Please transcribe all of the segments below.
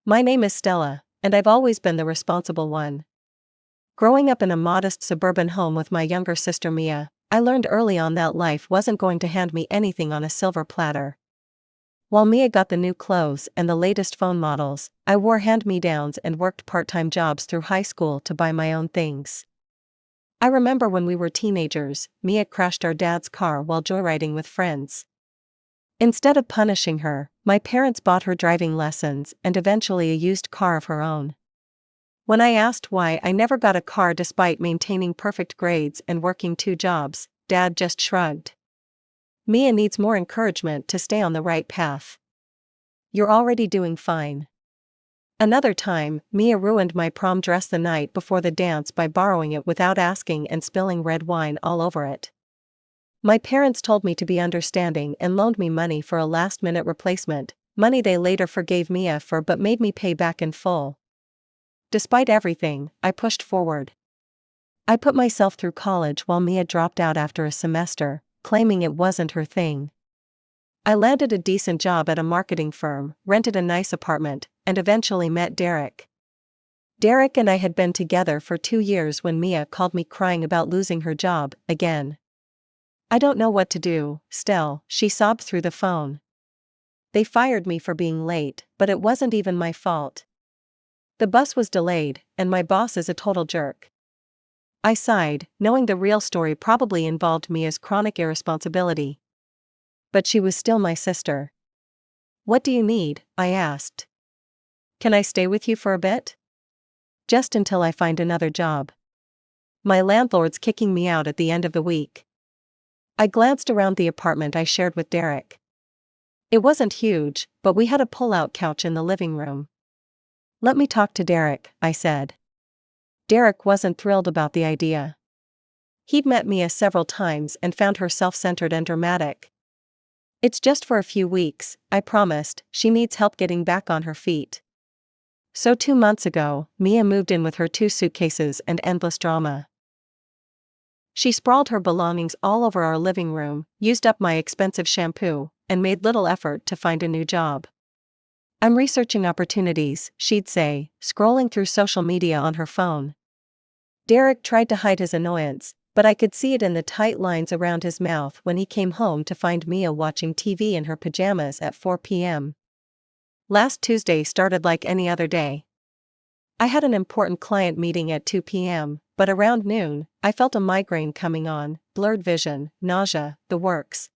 My name is Stella, and I've always been the responsible one. Growing up in a modest suburban home with my younger sister Mia, I learned early on that life wasn't going to hand me anything on a silver platter. While Mia got the new clothes and the latest phone models, I wore hand-me-downs and worked part-time jobs through high school to buy my own things. I remember when we were teenagers, Mia crashed our dad's car while joyriding with friends. Instead of punishing her, my parents bought her driving lessons and eventually a used car of her own. When I asked why I never got a car despite maintaining perfect grades and working 2 jobs, Dad just shrugged. Mia needs more encouragement to stay on the right path. You're already doing fine. Another time, Mia ruined my prom dress the night before the dance by borrowing it without asking and spilling red wine all over it. My parents told me to be understanding and loaned me money for a last-minute replacement, money they later forgave Mia for but made me pay back in full. Despite everything, I pushed forward. I put myself through college while Mia dropped out after a semester, claiming it wasn't her thing. I landed a decent job at a marketing firm, rented a nice apartment, and eventually met Derek. Derek and I had been together for 2 years when Mia called me crying about losing her job, again. I don't know what to do, Stell, she sobbed through the phone. They fired me for being late, but it wasn't even my fault. The bus was delayed, and my boss is a total jerk. I sighed, knowing the real story probably involved Mia's chronic irresponsibility. But she was still my sister. What do you need? I asked. Can I stay with you for a bit? Just until I find another job. My landlord's kicking me out at the end of the week. I glanced around the apartment I shared with Derek. It wasn't huge, but we had a pull-out couch in the living room. Let me talk to Derek, I said. Derek wasn't thrilled about the idea. He'd met Mia several times and found her self-centered and dramatic. It's just for a few weeks, I promised, she needs help getting back on her feet. So 2 months ago, Mia moved in with her 2 suitcases and endless drama. She sprawled her belongings all over our living room, used up my expensive shampoo, and made little effort to find a new job. I'm researching opportunities, she'd say, scrolling through social media on her phone. Derek tried to hide his annoyance, but I could see it in the tight lines around his mouth when he came home to find Mia watching TV in her pajamas at 4 p.m. Last Tuesday started like any other day. I had an important client meeting at 2 p.m., but around noon, I felt a migraine coming on, blurred vision, nausea, the works.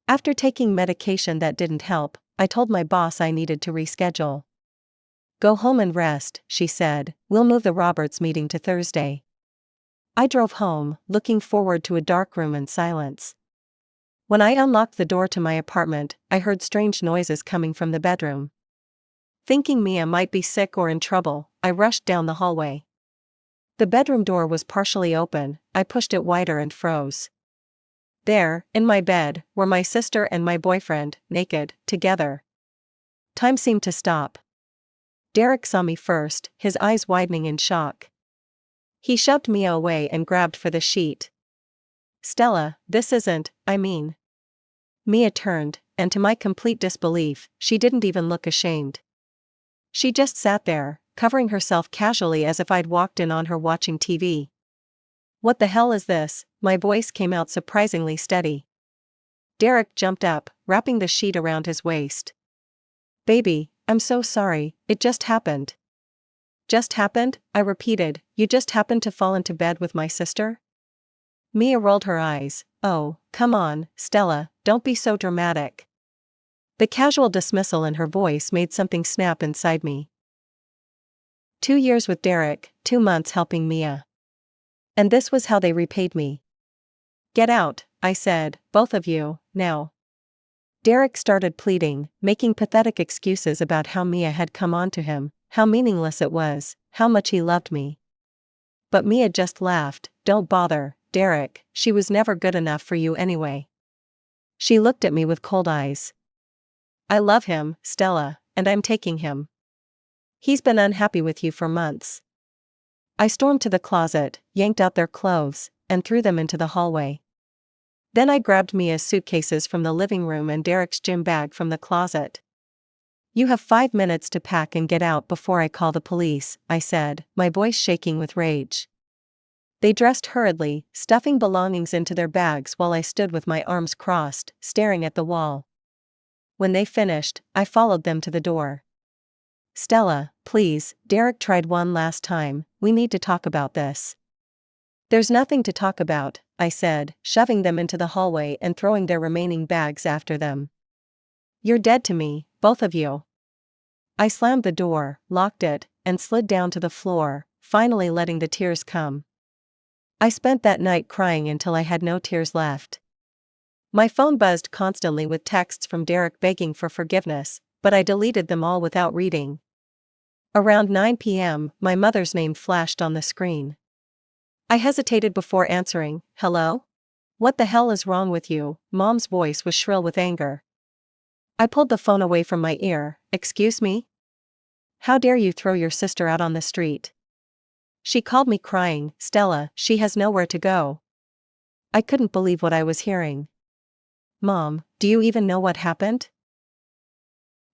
After taking medication that didn't help, I told my boss I needed to reschedule. Go home and rest, she said, we'll move the Roberts meeting to Thursday. I drove home, looking forward to a dark room and silence. When I unlocked the door to my apartment, I heard strange noises coming from the bedroom. Thinking Mia might be sick or in trouble, I rushed down the hallway. The bedroom door was partially open, I pushed it wider and froze. There, in my bed, were my sister and my boyfriend, naked, together. Time seemed to stop. Derek saw me first, his eyes widening in shock. He shoved Mia away and grabbed for the sheet. Stella, this isn't, I mean. Mia turned, and to my complete disbelief, she didn't even look ashamed. She just sat there, covering herself casually as if I'd walked in on her watching TV. What the hell is this? My voice came out surprisingly steady. Derek jumped up, wrapping the sheet around his waist. Baby, I'm so sorry, it just happened. Just happened? I repeated, you just happened to fall into bed with my sister? Mia rolled her eyes. Oh, come on, Stella, don't be so dramatic. The casual dismissal in her voice made something snap inside me. 2 years with Derek, 2 months helping Mia. And this was how they repaid me. Get out, I said, both of you, now. Derek started pleading, making pathetic excuses about how Mia had come on to him, how meaningless it was, how much he loved me. But Mia just laughed. Don't bother, Derek, she was never good enough for you anyway. She looked at me with cold eyes. I love him, Stella, and I'm taking him. He's been unhappy with you for months. I stormed to the closet, yanked out their clothes, and threw them into the hallway. Then I grabbed Mia's suitcases from the living room and Derek's gym bag from the closet. You have 5 minutes to pack and get out before I call the police, I said, my voice shaking with rage. They dressed hurriedly, stuffing belongings into their bags while I stood with my arms crossed, staring at the wall. When they finished, I followed them to the door. Stella, please, Derek tried one last time, we need to talk about this. There's nothing to talk about, I said, shoving them into the hallway and throwing their remaining bags after them. You're dead to me, both of you. I slammed the door, locked it, and slid down to the floor, finally letting the tears come. I spent that night crying until I had no tears left. My phone buzzed constantly with texts from Derek begging for forgiveness, but I deleted them all without reading. Around 9 p.m., my mother's name flashed on the screen. I hesitated before answering. Hello? What the hell is wrong with you? Mom's voice was shrill with anger. I pulled the phone away from my ear. Excuse me? How dare you throw your sister out on the street? She called me crying. Stella, she has nowhere to go. I couldn't believe what I was hearing. Mom, do you even know what happened?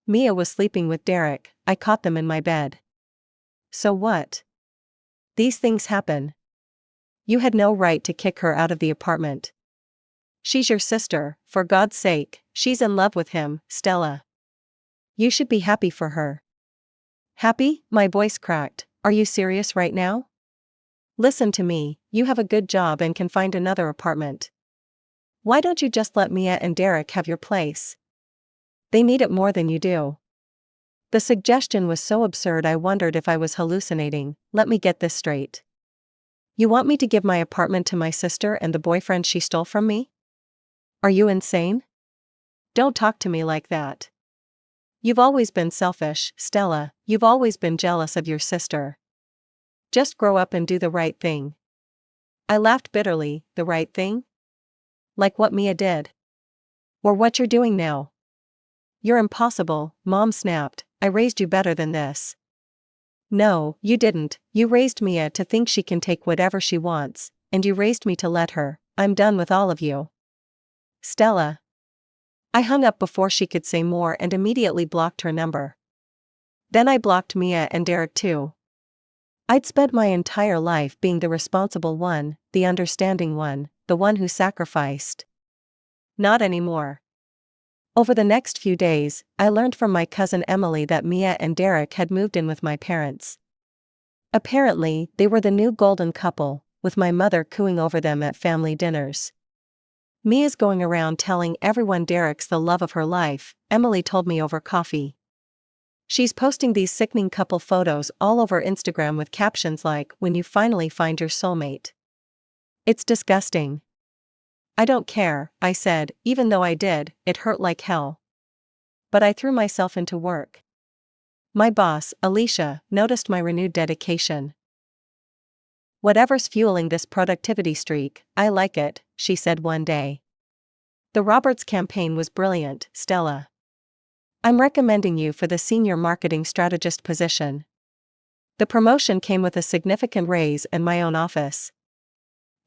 Mia was sleeping with Derek. I caught them in my bed. So what? These things happen. You had no right to kick her out of the apartment. She's your sister, for God's sake, she's in love with him, Stella. You should be happy for her. Happy? My voice cracked. Are you serious right now? Listen to me, you have a good job and can find another apartment. Why don't you just let Mia and Derek have your place? They need it more than you do. The suggestion was so absurd I wondered if I was hallucinating. Let me get this straight. You want me to give my apartment to my sister and the boyfriend she stole from me? Are you insane? Don't talk to me like that. You've always been selfish, Stella, you've always been jealous of your sister. Just grow up and do the right thing. I laughed bitterly. The right thing? Like what Mia did? Or what you're doing now? You're impossible, Mom snapped. I raised you better than this. No, you didn't. You raised Mia to think she can take whatever she wants, and you raised me to let her. I'm done with all of you. Stella. I hung up before she could say more and immediately blocked her number. Then I blocked Mia and Derek too. I'd spent my entire life being the responsible one, the understanding one, the one who sacrificed. Not anymore. Over the next few days, I learned from my cousin Emily that Mia and Derek had moved in with my parents. Apparently, they were the new golden couple, with my mother cooing over them at family dinners. Mia's going around telling everyone Derek's the love of her life, Emily told me over coffee. She's posting these sickening couple photos all over Instagram with captions like, "When you finally find your soulmate." It's disgusting. I don't care, I said, even though I did, it hurt like hell. But I threw myself into work. My boss, Alicia, noticed my renewed dedication. Whatever's fueling this productivity streak, I like it, she said one day. The Roberts campaign was brilliant, Stella. I'm recommending you for the senior marketing strategist position. The promotion came with a significant raise and my own office.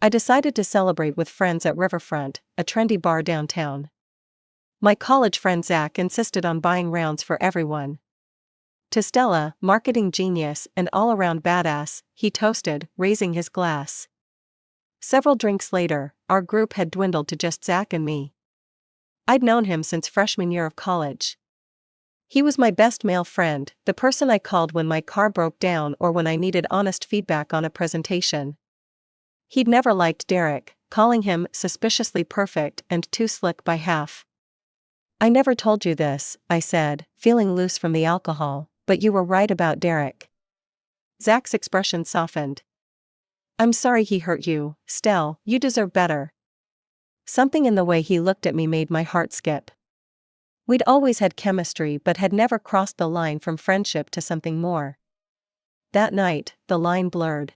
I decided to celebrate with friends at Riverfront, a trendy bar downtown. My college friend Zach insisted on buying rounds for everyone. To Stella, marketing genius and all-around badass, he toasted, raising his glass. Several drinks later, our group had dwindled to just Zach and me. I'd known him since freshman year of college. He was my best male friend, the person I called when my car broke down or when I needed honest feedback on a presentation. He'd never liked Derek, calling him suspiciously perfect and too slick by half. I never told you this, I said, feeling loose from the alcohol, but you were right about Derek. Zach's expression softened. I'm sorry he hurt you, Stell, you deserve better. Something in the way he looked at me made my heart skip. We'd always had chemistry but had never crossed the line from friendship to something more. That night, the line blurred.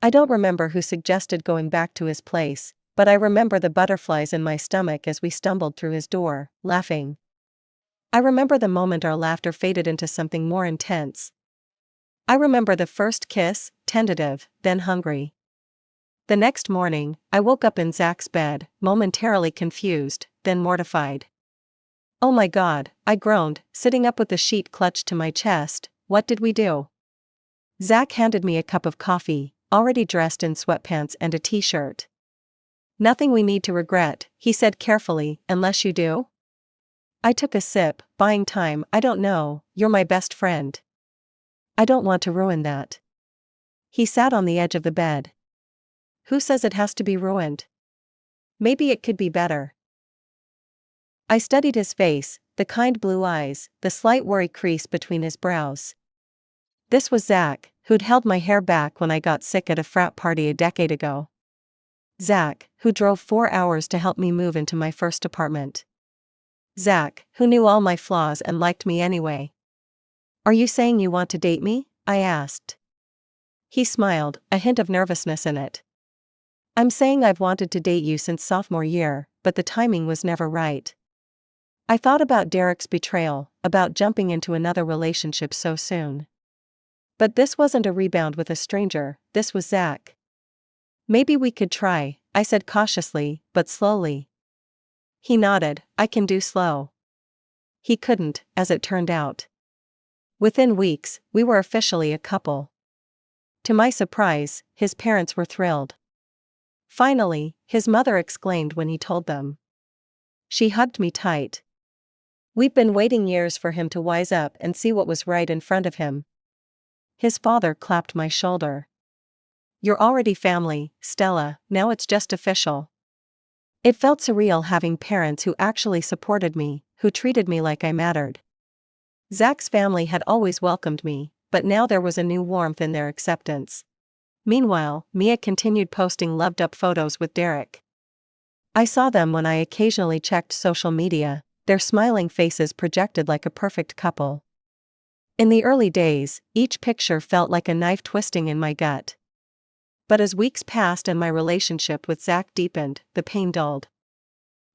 I don't remember who suggested going back to his place, but I remember the butterflies in my stomach as we stumbled through his door, laughing. I remember the moment our laughter faded into something more intense. I remember the first kiss, tentative, then hungry. The next morning, I woke up in Zach's bed, momentarily confused, then mortified. Oh my God, I groaned, sitting up with the sheet clutched to my chest. What did we do? Zach handed me a cup of coffee, already dressed in sweatpants and a t-shirt. Nothing we need to regret, he said carefully, unless you do? I took a sip, buying time. I don't know, you're my best friend. I don't want to ruin that. He sat on the edge of the bed. Who says it has to be ruined? Maybe it could be better. I studied his face, the kind blue eyes, the slight worry crease between his brows. This was Zach, who'd held my hair back when I got sick at a frat party a decade ago. Zach, who drove 4 hours to help me move into my first apartment. Zach, who knew all my flaws and liked me anyway. Are you saying you want to date me? I asked. He smiled, a hint of nervousness in it. I'm saying I've wanted to date you since sophomore year, but the timing was never right. I thought about Derek's betrayal, about jumping into another relationship so soon. But this wasn't a rebound with a stranger, this was Zach. Maybe we could try, I said cautiously, but slowly. He nodded, I can do slow. He couldn't, as it turned out. Within weeks, we were officially a couple. To my surprise, his parents were thrilled. Finally, his mother exclaimed when he told them. She hugged me tight. We'd been waiting years for him to wise up and see what was right in front of him. His father clapped my shoulder. You're already family, Stella, now it's just official. It felt surreal having parents who actually supported me, who treated me like I mattered. Zach's family had always welcomed me, but now there was a new warmth in their acceptance. Meanwhile, Mia continued posting loved-up photos with Derek. I saw them when I occasionally checked social media, their smiling faces projected like a perfect couple. In the early days, each picture felt like a knife twisting in my gut. But as weeks passed and my relationship with Zach deepened, the pain dulled.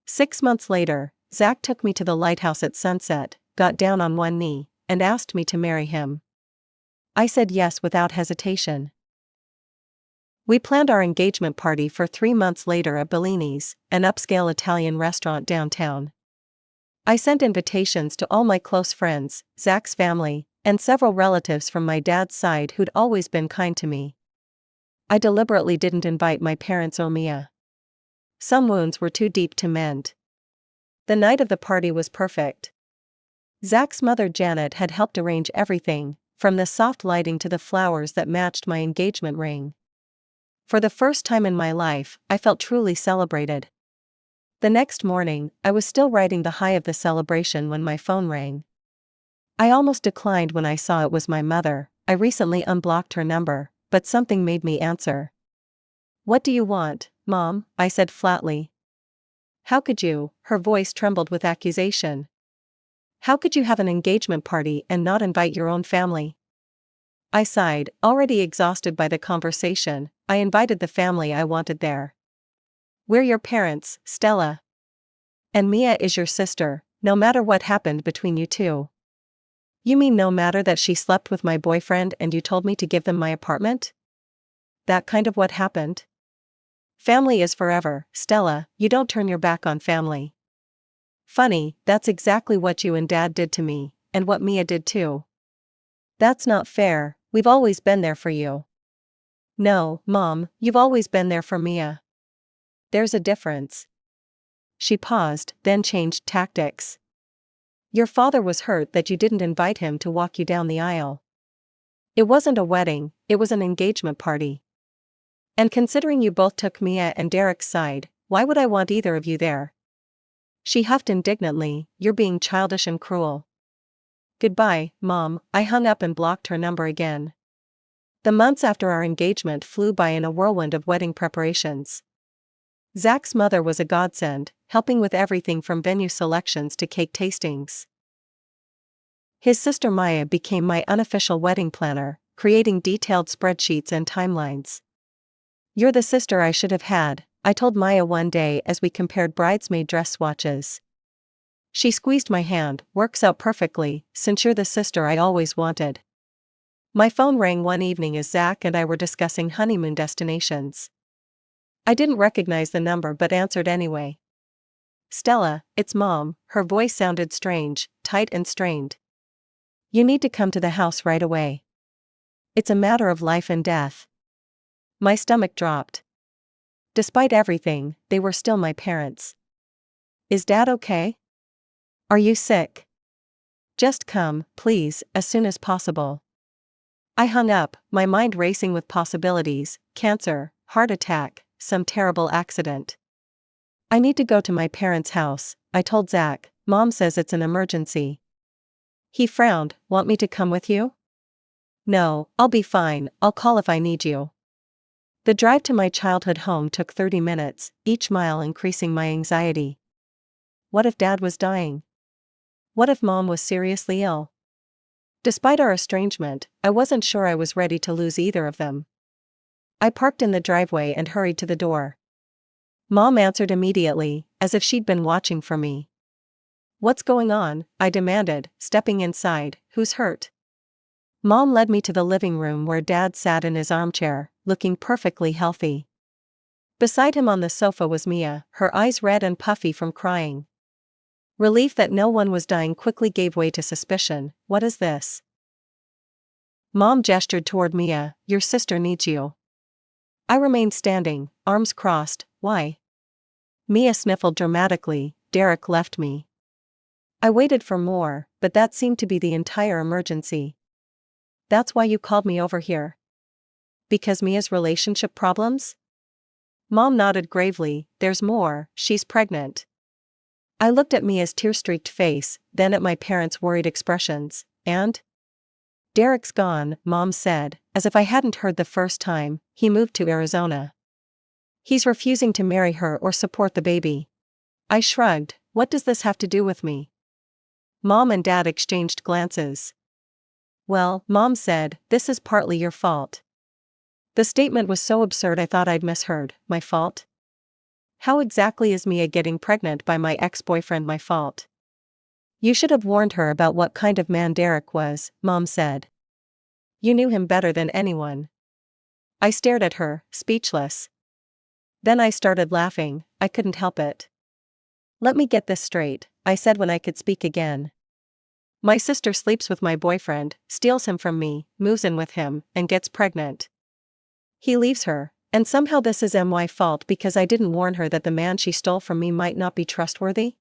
6 months later, Zach took me to the lighthouse at sunset, got down on one knee, and asked me to marry him. I said yes without hesitation. We planned our engagement party for 3 months later at Bellini's, an upscale Italian restaurant downtown. I sent invitations to all my close friends, Zach's family, and several relatives from my dad's side who'd always been kind to me. I deliberately didn't invite my parents or Mia. Some wounds were too deep to mend. The night of the party was perfect. Zach's mother Janet had helped arrange everything, from the soft lighting to the flowers that matched my engagement ring. For the first time in my life, I felt truly celebrated. The next morning, I was still riding the high of the celebration when my phone rang. I almost declined when I saw it was my mother. I recently unblocked her number, but something made me answer. What do you want, Mom? I said flatly. How could you? Her voice trembled with accusation. How could you have an engagement party and not invite your own family? I sighed, already exhausted by the conversation. I invited the family I wanted there. We're your parents, Stella. And Mia is your sister, no matter what happened between you two. You mean no matter that she slept with my boyfriend and you told me to give them my apartment? That kind of what happened? Family is forever, Stella, you don't turn your back on family. Funny, that's exactly what you and Dad did to me, and what Mia did too. That's not fair, we've always been there for you. No, Mom, you've always been there for Mia. There's a difference. She paused, then changed tactics. Your father was hurt that you didn't invite him to walk you down the aisle. It wasn't a wedding, it was an engagement party. And considering you both took Mia and Derek's side, why would I want either of you there? She huffed indignantly, you're being childish and cruel. Goodbye, Mom. I hung up and blocked her number again. The months after our engagement flew by in a whirlwind of wedding preparations. Zach's mother was a godsend, helping with everything from venue selections to cake tastings. His sister Maya became my unofficial wedding planner, creating detailed spreadsheets and timelines. You're the sister I should have had, I told Maya one day as we compared bridesmaid dress swatches. She squeezed my hand, works out perfectly, since you're the sister I always wanted. My phone rang one evening as Zach and I were discussing honeymoon destinations. I didn't recognize the number but answered anyway. Stella, it's Mom. Her voice sounded strange, tight and strained. You need to come to the house right away. It's a matter of life and death. My stomach dropped. Despite everything, they were still my parents. Is Dad okay? Are you sick? Just come, please, as soon as possible. I hung up, my mind racing with possibilities: cancer, heart attack, some terrible accident. I need to go to my parents' house, I told Zach. Mom says it's an emergency. He frowned. Want me to come with you? No, I'll be fine, I'll call if I need you. The drive to my childhood home took 30 minutes, each mile increasing my anxiety. What if Dad was dying? What if Mom was seriously ill? Despite our estrangement, I wasn't sure I was ready to lose either of them. I parked in the driveway and hurried to the door. Mom answered immediately, as if she'd been watching for me. What's going on? I demanded, stepping inside. Who's hurt? Mom led me to the living room where Dad sat in his armchair, looking perfectly healthy. Beside him on the sofa was Mia, her eyes red and puffy from crying. Relief that no one was dying quickly gave way to suspicion. What is this? Mom gestured toward Mia. Your sister needs you. I remained standing, arms crossed. Why? Mia sniffled dramatically. Derek left me. I waited for more, but that seemed to be the entire emergency. That's why you called me over here? Because Mia's relationship problems? Mom nodded gravely. There's more, she's pregnant. I looked at Mia's tear-streaked face, then at my parents' worried expressions. And? Derek's gone, Mom said, as if I hadn't heard the first time. He moved to Arizona. He's refusing to marry her or support the baby. I shrugged. What does this have to do with me? Mom and Dad exchanged glances. Well, Mom said, this is partly your fault. The statement was so absurd I thought I'd misheard. My fault? How exactly is Mia getting pregnant by my ex-boyfriend my fault? You should have warned her about what kind of man Derek was, Mom said. You knew him better than anyone. I stared at her, speechless. Then I started laughing. I couldn't help it. Let me get this straight, I said when I could speak again. My sister sleeps with my boyfriend, steals him from me, moves in with him, and gets pregnant. He leaves her, and somehow this is my fault because I didn't warn her that the man she stole from me might not be trustworthy?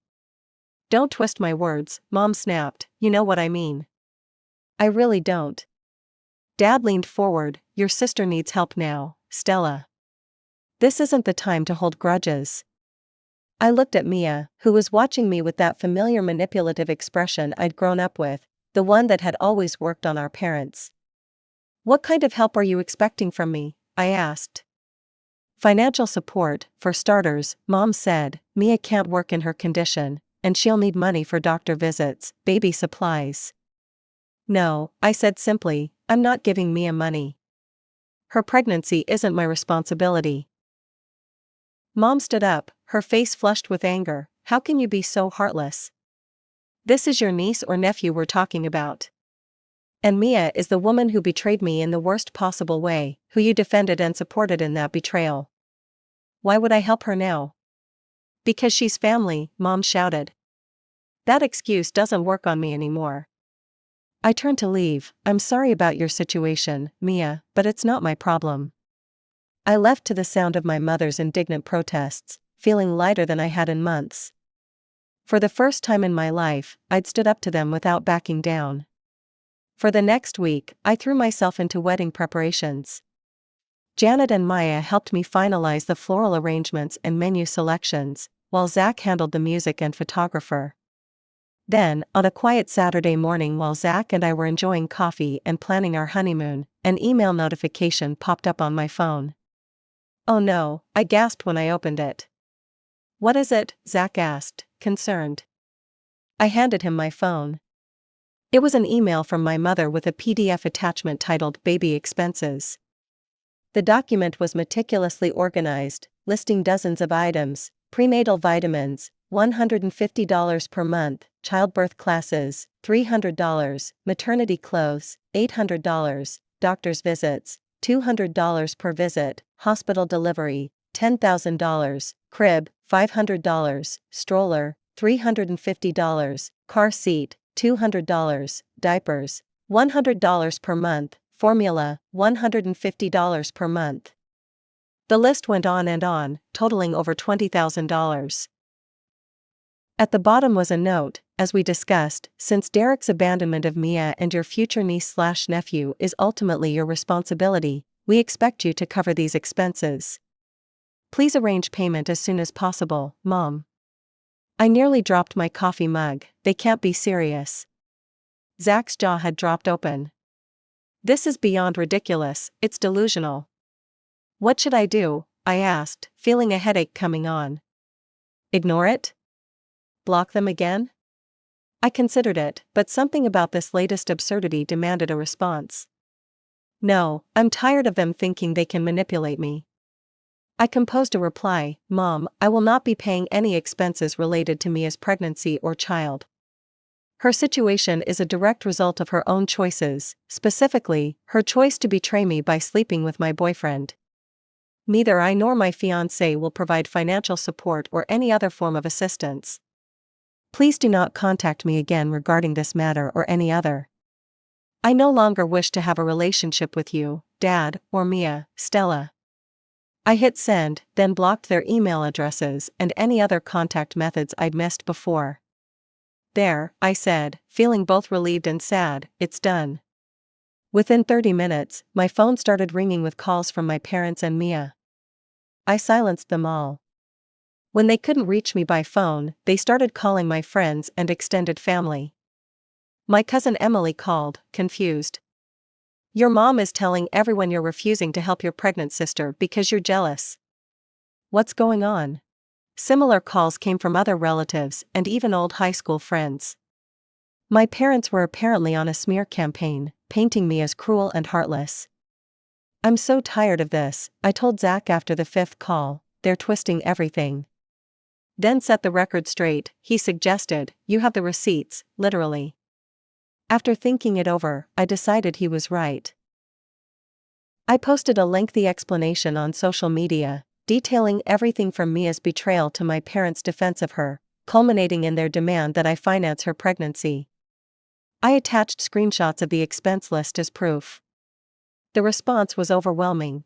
Don't twist my words, Mom snapped. You know what I mean. I really don't. Dad leaned forward. Your sister needs help now, Stella. This isn't the time to hold grudges. I looked at Mia, who was watching me with that familiar manipulative expression I'd grown up with, the one that had always worked on our parents. What kind of help are you expecting from me? I asked. Financial support, for starters, Mom said. Mia can't work in her condition, and she'll need money for doctor visits, baby supplies. No, I said simply, I'm not giving Mia money. Her pregnancy isn't my responsibility. Mom stood up, her face flushed with anger. How can you be so heartless? This is your niece or nephew we're talking about. And Mia is the woman who betrayed me in the worst possible way, who you defended and supported in that betrayal. Why would I help her now? Because she's family, Mom shouted. That excuse doesn't work on me anymore. I turned to leave. I'm sorry about your situation, Mia, but it's not my problem. I left to the sound of my mother's indignant protests, feeling lighter than I had in months. For the first time in my life, I'd stood up to them without backing down. For the next week, I threw myself into wedding preparations. Janet and Maya helped me finalize the floral arrangements and menu selections, while Zach handled the music and photographer. Then, on a quiet Saturday morning while Zach and I were enjoying coffee and planning our honeymoon, an email notification popped up on my phone. Oh no, I gasped when I opened it. What is it? Zach asked, concerned. I handed him my phone. It was an email from my mother with a PDF attachment titled Baby Expenses. The document was meticulously organized, listing dozens of items: prenatal vitamins, $150 per month, childbirth classes, $300, maternity clothes, $800, doctor's visits, $200 per visit, hospital delivery, $10,000, crib, $500, stroller, $350, car seat, $200, diapers, $100 per month, formula, $150 per month. The list went on and on, totaling over $20,000. At the bottom was a note: as we discussed, since Derek's abandonment of Mia and your future niece/nephew is ultimately your responsibility, we expect you to cover these expenses. Please arrange payment as soon as possible, Mom. I nearly dropped my coffee mug. They can't be serious. Zach's jaw had dropped open. This is beyond ridiculous, it's delusional. What should I do? I asked, feeling a headache coming on. Ignore it? Block them again? I considered it, but something about this latest absurdity demanded a response. No, I'm tired of them thinking they can manipulate me. I composed a reply: Mom, I will not be paying any expenses related to Mia's pregnancy or child. Her situation is a direct result of her own choices, specifically, her choice to betray me by sleeping with my boyfriend. Neither I nor my fiancé will provide financial support or any other form of assistance. Please do not contact me again regarding this matter or any other. I no longer wish to have a relationship with you, Dad, or Mia, Stella. I hit send, then blocked their email addresses and any other contact methods I'd missed before. There, I said, feeling both relieved and sad, it's done. Within 30 minutes, my phone started ringing with calls from my parents and Mia. I silenced them all. When they couldn't reach me by phone, they started calling my friends and extended family. My cousin Emily called, confused. Your mom is telling everyone you're refusing to help your pregnant sister because you're jealous. What's going on? Similar calls came from other relatives and even old high school friends. My parents were apparently on a smear campaign, painting me as cruel and heartless. I'm so tired of this, I told Zach after the 5th call. They're twisting everything. Then set the record straight, he suggested. You have the receipts, literally. After thinking it over, I decided he was right. I posted a lengthy explanation on social media, detailing everything from Mia's betrayal to my parents' defense of her, culminating in their demand that I finance her pregnancy. I attached screenshots of the expense list as proof. The response was overwhelming.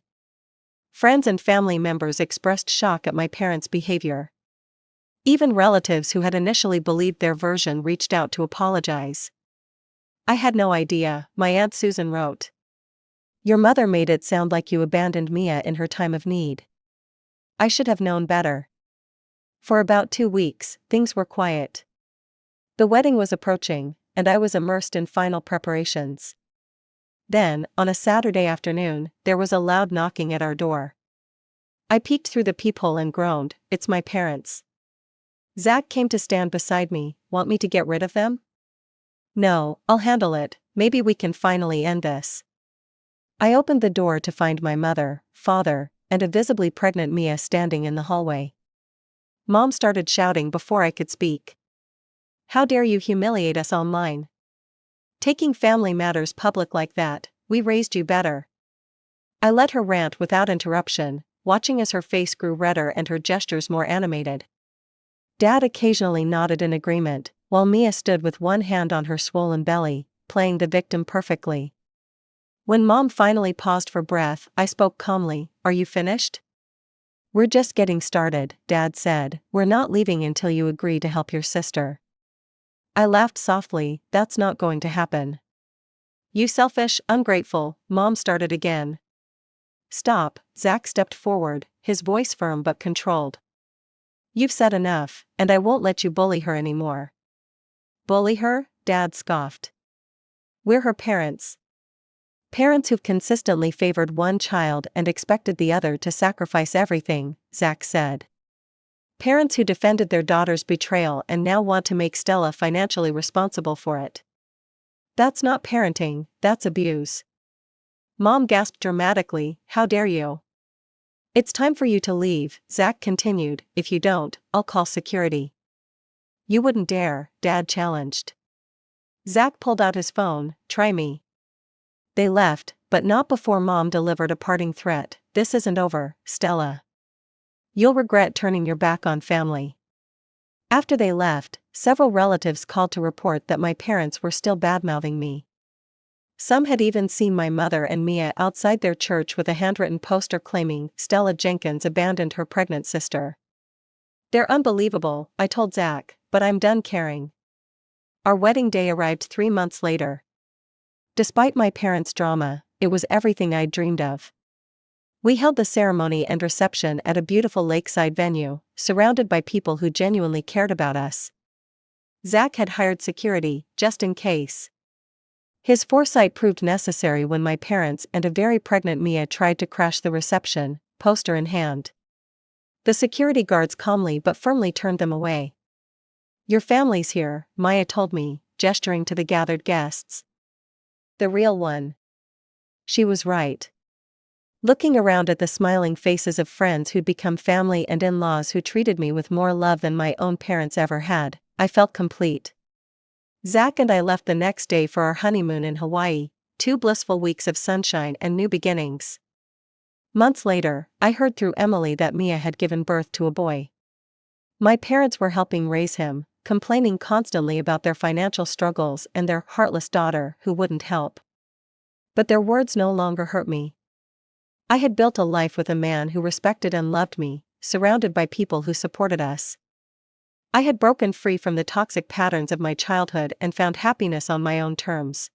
Friends and family members expressed shock at my parents' behavior. Even relatives who had initially believed their version reached out to apologize. I had no idea, my Aunt Susan wrote. Your mother made it sound like you abandoned Mia in her time of need. I should have known better. For about 2 weeks, things were quiet. The wedding was approaching, and I was immersed in final preparations. Then, on a Saturday afternoon, there was a loud knocking at our door. I peeked through the peephole and groaned, it's my parents. Zach came to stand beside me. Want me to get rid of them? No, I'll handle it, maybe we can finally end this. I opened the door to find my mother, father, and a visibly pregnant Mia standing in the hallway. Mom started shouting before I could speak. How dare you humiliate us online? Taking family matters public like that, we raised you better. I let her rant without interruption, watching as her face grew redder and her gestures more animated. Dad occasionally nodded in agreement, while Mia stood with one hand on her swollen belly, playing the victim perfectly. When Mom finally paused for breath, I spoke calmly. Are you finished? We're just getting started, Dad said. We're not leaving until you agree to help your sister. I laughed softly. That's not going to happen. You selfish, ungrateful, Mom started again. Stop, Zach stepped forward, his voice firm but controlled. You've said enough, and I won't let you bully her anymore. Bully her? Dad scoffed. We're her parents. Parents who've consistently favored one child and expected the other to sacrifice everything, Zach said. Parents who defended their daughter's betrayal and now want to make Stella financially responsible for it. That's not parenting, that's abuse. Mom gasped dramatically, how dare you? It's time for you to leave, Zach continued. If you don't, I'll call security. You wouldn't dare, Dad challenged. Zach pulled out his phone. Try me. They left, but not before Mom delivered a parting threat. This isn't over, Stella. You'll regret turning your back on family. After they left, several relatives called to report that my parents were still badmouthing me. Some had even seen my mother and Mia outside their church with a handwritten poster claiming Stella Jenkins abandoned her pregnant sister. They're unbelievable, I told Zach, but I'm done caring. Our wedding day arrived 3 months later. Despite my parents' drama, it was everything I'd dreamed of. We held the ceremony and reception at a beautiful lakeside venue, surrounded by people who genuinely cared about us. Zach had hired security, just in case. His foresight proved necessary when my parents and a very pregnant Mia tried to crash the reception, poster in hand. The security guards calmly but firmly turned them away. Your family's here, Maya told me, gesturing to the gathered guests. The real one. She was right. Looking around at the smiling faces of friends who'd become family and in-laws who treated me with more love than my own parents ever had, I felt complete. Zach and I left the next day for our honeymoon in Hawaii, 2 blissful weeks of sunshine and new beginnings. Months later, I heard through Emily that Mia had given birth to a boy. My parents were helping raise him, complaining constantly about their financial struggles and their heartless daughter who wouldn't help. But their words no longer hurt me. I had built a life with a man who respected and loved me, surrounded by people who supported us. I had broken free from the toxic patterns of my childhood and found happiness on my own terms.